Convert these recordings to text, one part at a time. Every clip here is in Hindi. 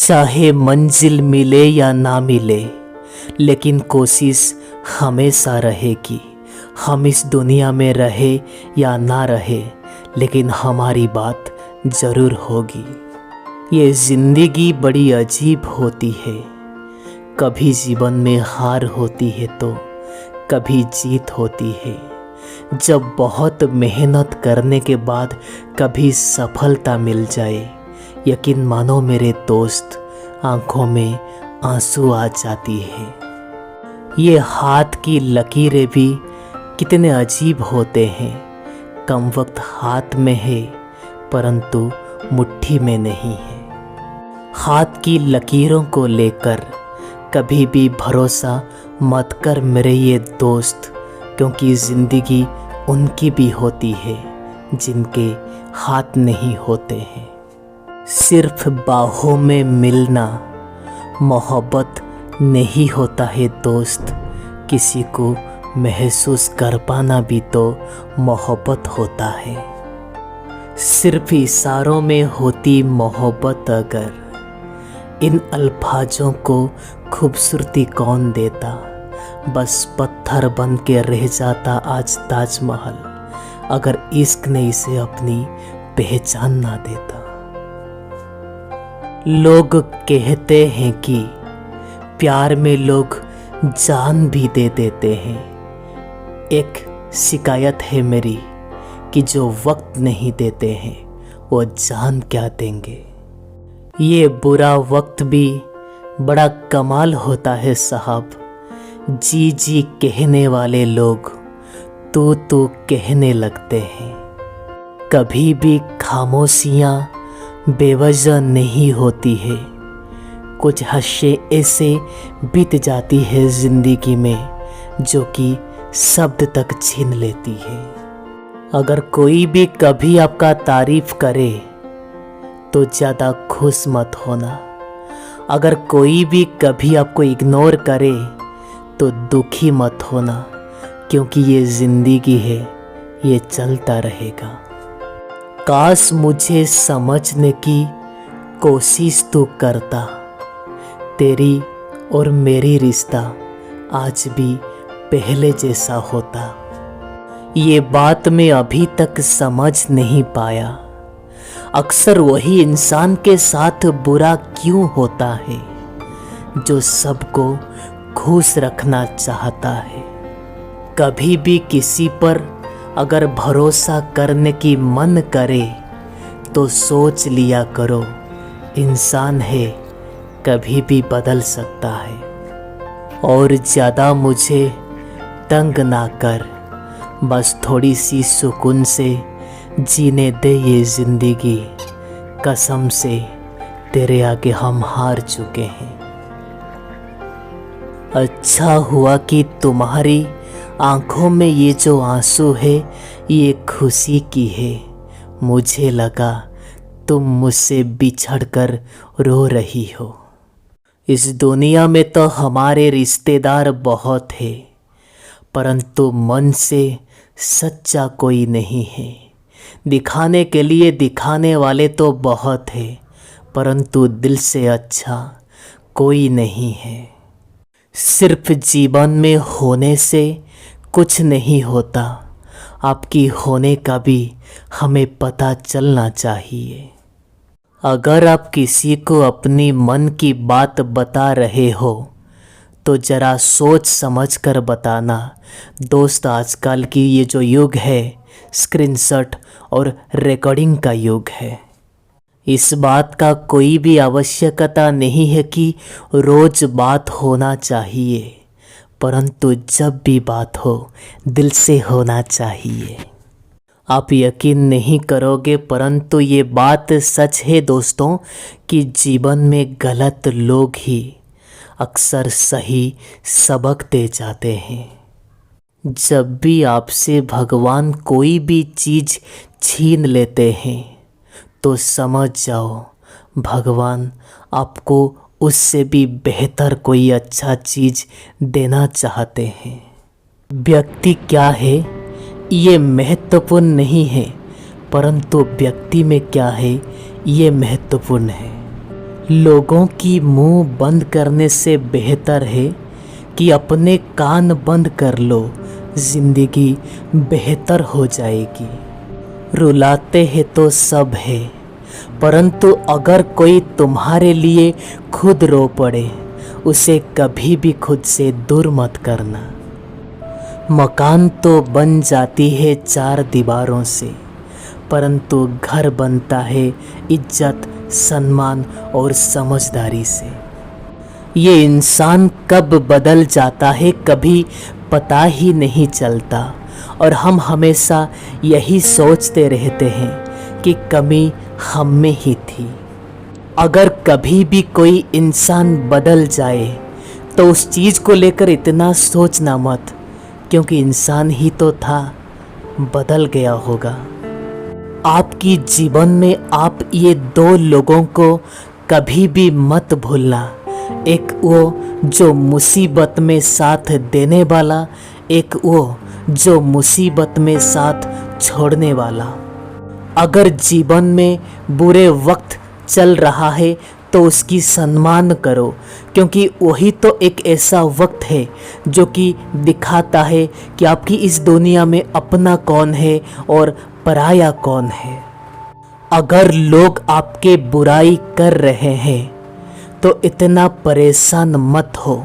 चाहे मंजिल मिले या ना मिले, लेकिन कोशिश हमेशा रहेगी। हम इस दुनिया में रहे या ना रहे, लेकिन हमारी बात ज़रूर होगी। ये ज़िंदगी बड़ी अजीब होती है। कभी जीवन में हार होती है तो कभी जीत होती है। जब बहुत मेहनत करने के बाद कभी सफलता मिल जाए, यकीन मानो मेरे दोस्त, आंखों में आंसू आ जाती है। ये हाथ की लकीरें भी कितने अजीब होते हैं। कम वक्त हाथ में है परंतु मुट्ठी में नहीं है। हाथ की लकीरों को लेकर कभी भी भरोसा मत कर मेरे ये दोस्त, क्योंकि ज़िंदगी उनकी भी होती है जिनके हाथ नहीं होते हैं। सिर्फ बाहों में मिलना मोहब्बत नहीं होता है दोस्त, किसी को महसूस कर पाना भी तो मोहब्बत होता है। सिर्फ इशारों में होती मोहब्बत अगर, इन अल्फाजों को खूबसूरती कौन देता। बस पत्थर बन के रह जाता आज ताजमहल, अगर इश्क ने इसे अपनी पहचान ना देता। लोग कहते हैं कि प्यार में लोग जान भी दे देते हैं। एक शिकायत है मेरी कि जो वक्त नहीं देते हैं वो जान क्या देंगे। ये बुरा वक्त भी बड़ा कमाल होता है साहब। जी जी कहने वाले लोग तू कहने लगते हैं। कभी भी खामोशियाँ बेवजह नहीं होती है। कुछ हश्शे ऐसे बीत जाती है ज़िंदगी में जो कि शब्द तक छीन लेती है। अगर कोई भी कभी आपका तारीफ करे तो ज़्यादा खुश मत होना। अगर कोई भी कभी आपको इग्नोर करे तो दुखी मत होना, क्योंकि ये ज़िंदगी है, ये चलता रहेगा। काश मुझे समझने की कोशिश तू करता। तेरी और मेरी रिश्ता आज भी पहले जैसा होता। ये बात मैं अभी तक समझ नहीं पाया। अक्सर वही इंसान के साथ बुरा क्यों होता है जो सबको खुश रखना चाहता है। कभी भी किसी पर अगर भरोसा करने की मन करे तो सोच लिया करो, इंसान है, कभी भी बदल सकता है। और ज़्यादा मुझे तंग ना कर, बस थोड़ी सी सुकून से जीने दे ये ज़िंदगी। कसम से तेरे आगे हम हार चुके हैं। अच्छा हुआ कि तुम्हारी आंखों में ये जो आंसू है ये खुशी की है। मुझे लगा तुम मुझसे बिछड़कर रो रही हो। इस दुनिया में तो हमारे रिश्तेदार बहुत है, परंतु मन से सच्चा कोई नहीं है। दिखाने के लिए दिखाने वाले तो बहुत है, परंतु दिल से अच्छा कोई नहीं है। सिर्फ जीवन में होने से कुछ नहीं होता, आपकी होने का भी हमें पता चलना चाहिए। अगर आप किसी को अपनी मन की बात बता रहे हो तो ज़रा सोच समझ कर बताना दोस्त। आजकल की ये जो युग है, स्क्रीनशॉट और रिकॉर्डिंग का युग है। इस बात का कोई भी आवश्यकता नहीं है कि रोज़ बात होना चाहिए, परंतु जब भी बात हो दिल से होना चाहिए। आप यकीन नहीं करोगे, परंतु ये बात सच है दोस्तों कि जीवन में गलत लोग ही अक्सर सही सबक दे जाते हैं। जब भी आपसे भगवान कोई भी चीज़ छीन लेते हैं तो समझ जाओ भगवान आपको उससे भी बेहतर कोई अच्छा चीज़ देना चाहते हैं। व्यक्ति क्या है ये महत्वपूर्ण नहीं है, परंतु व्यक्ति में क्या है ये महत्वपूर्ण है। लोगों की मुंह बंद करने से बेहतर है कि अपने कान बंद कर लो, जिंदगी बेहतर हो जाएगी। रुलाते हैं तो सब है, परंतु अगर कोई तुम्हारे लिए खुद रो पड़े, उसे कभी भी खुद से दूर मत करना। मकान तो बन जाती है चार दीवारों से, परंतु घर बनता है इज्जत, सम्मान और समझदारी से। ये इंसान कब बदल जाता है कभी पता ही नहीं चलता, और हम हमेशा यही सोचते रहते हैं कि कमी हम में ही थी। अगर कभी भी कोई इंसान बदल जाए तो उस चीज़ को लेकर इतना सोचना मत, क्योंकि इंसान ही तो था, बदल गया होगा। आपकी जीवन में आप ये दो लोगों को कभी भी मत भूलना, एक वो जो मुसीबत में साथ देने वाला, एक वो जो मुसीबत में साथ छोड़ने वाला। अगर जीवन में बुरे वक्त चल रहा है तो उसकी सम्मान करो, क्योंकि वही तो एक ऐसा वक्त है जो कि दिखाता है कि आपकी इस दुनिया में अपना कौन है और पराया कौन है। अगर लोग आपके बुराई कर रहे हैं तो इतना परेशान मत हो,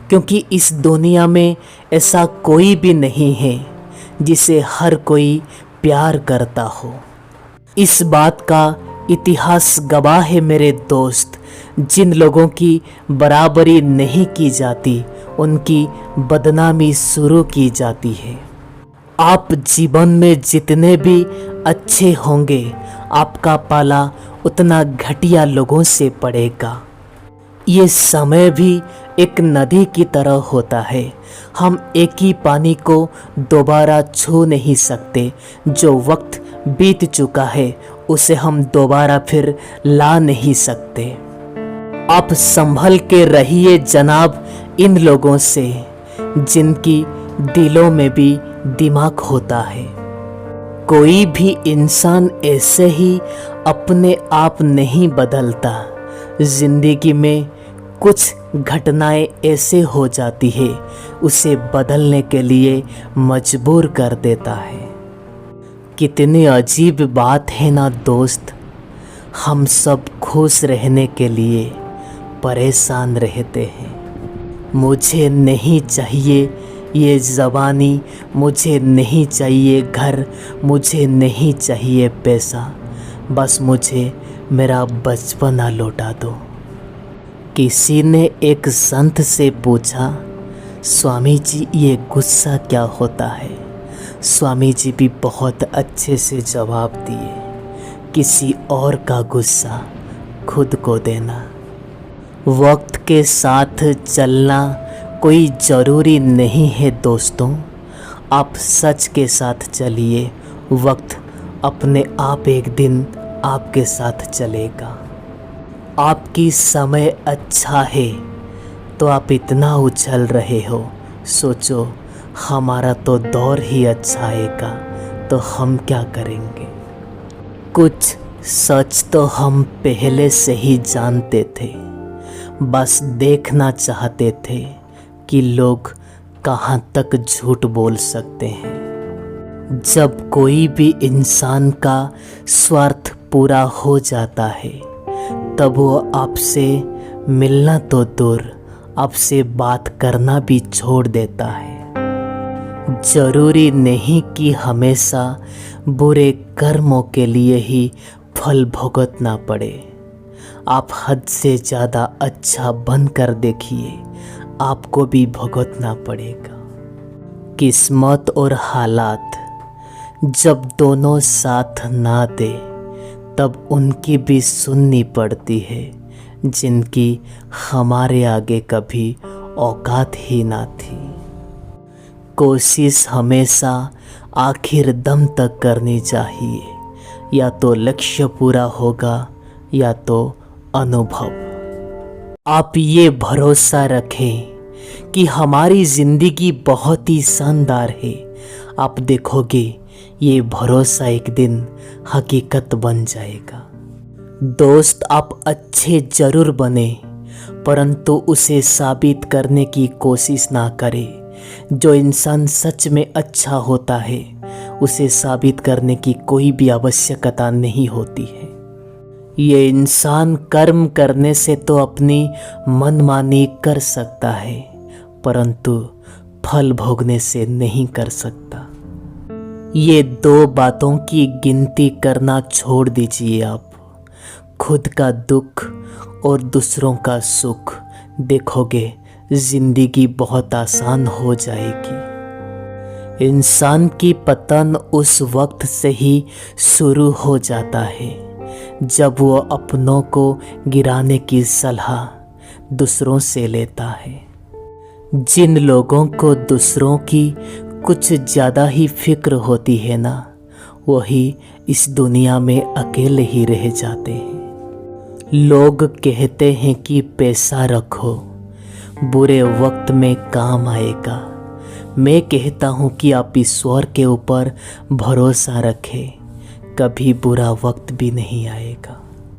क्योंकि इस दुनिया में ऐसा कोई भी नहीं है जिसे हर कोई प्यार करता हो। इस बात का इतिहास गवाह है मेरे दोस्त। जिन लोगों की बराबरी नहीं की जाती, उनकी बदनामी शुरू की जाती है। आप जीवन में जितने भी अच्छे होंगे, आपका पाला उतना घटिया लोगों से पड़ेगा। ये समय भी एक नदी की तरह होता है, हम एक ही पानी को दोबारा छू नहीं सकते। जो वक्त बीत चुका है उसे हम दोबारा फिर ला नहीं सकते। आप संभल के रहिए जनाब इन लोगों से, जिनकी दिलों में भी दिमाग होता है। कोई भी इंसान ऐसे ही अपने आप नहीं बदलता। जिंदगी में कुछ घटनाएं ऐसे हो जाती है, उसे बदलने के लिए मजबूर कर देता है। कितनी अजीब बात है ना दोस्त, हम सब खुश रहने के लिए परेशान रहते हैं। मुझे नहीं चाहिए ये ज़बानी, मुझे नहीं चाहिए घर, मुझे नहीं चाहिए पैसा, बस मुझे मेरा बचपना लौटा दो। किसी ने एक संत से पूछा, स्वामी जी ये गुस्सा क्या होता है? स्वामी जी भी बहुत अच्छे से जवाब दिए, किसी और का गुस्सा खुद को देना। वक्त के साथ चलना कोई ज़रूरी नहीं है दोस्तों, आप सच के साथ चलिए, वक्त अपने आप एक दिन आपके साथ चलेगा। आपकी समय अच्छा है तो आप इतना उछल रहे हो, सोचो हमारा तो दौर ही अच्छा आएगा तो हम क्या करेंगे। कुछ सच तो हम पहले से ही जानते थे, बस देखना चाहते थे कि लोग कहाँ तक झूठ बोल सकते हैं। जब कोई भी इंसान का स्वार्थ पूरा हो जाता है, तब वो आपसे मिलना तो दूर, आपसे बात करना भी छोड़ देता है। जरूरी नहीं कि हमेशा बुरे कर्मों के लिए ही फल भुगतना पड़े। आप हद से ज़्यादा अच्छा बनकर देखिए, आपको भी भुगतना पड़ेगा। किस्मत और हालात जब दोनों साथ ना दे, तब उनकी भी सुननी पड़ती है, जिनकी हमारे आगे कभी औकात ही ना थी। कोशिश हमेशा आखिर दम तक करनी चाहिए, या तो लक्ष्य पूरा होगा या तो अनुभव। आप ये भरोसा रखें कि हमारी ज़िंदगी बहुत ही शानदार है। आप देखोगे ये भरोसा एक दिन हकीकत बन जाएगा। दोस्त आप अच्छे जरूर बने, परंतु उसे साबित करने की कोशिश ना करें। जो इंसान सच में अच्छा होता है उसे साबित करने की कोई भी आवश्यकता नहीं होती है। ये इंसान कर्म करने से तो अपनी मनमानी कर सकता है, परंतु फल भोगने से नहीं कर सकता। ये दो बातों की गिनती करना छोड़ दीजिए आप। खुद का दुख और दूसरों का सुख देखोगे, जिंदगी बहुत आसान हो जाएगी। इंसान की पतन उस वक्त से ही शुरू हो जाता है जब वो अपनों को गिराने की सलाह दूसरों से लेता है। जिन लोगों को दूसरों की कुछ ज़्यादा ही फिक्र होती है ना, वही इस दुनिया में अकेले ही रह जाते हैं। लोग कहते हैं कि पैसा रखो, बुरे वक्त में काम आएगा। मैं कहता हूँ कि आप ईश्वर के ऊपर भरोसा रखें, कभी बुरा वक्त भी नहीं आएगा।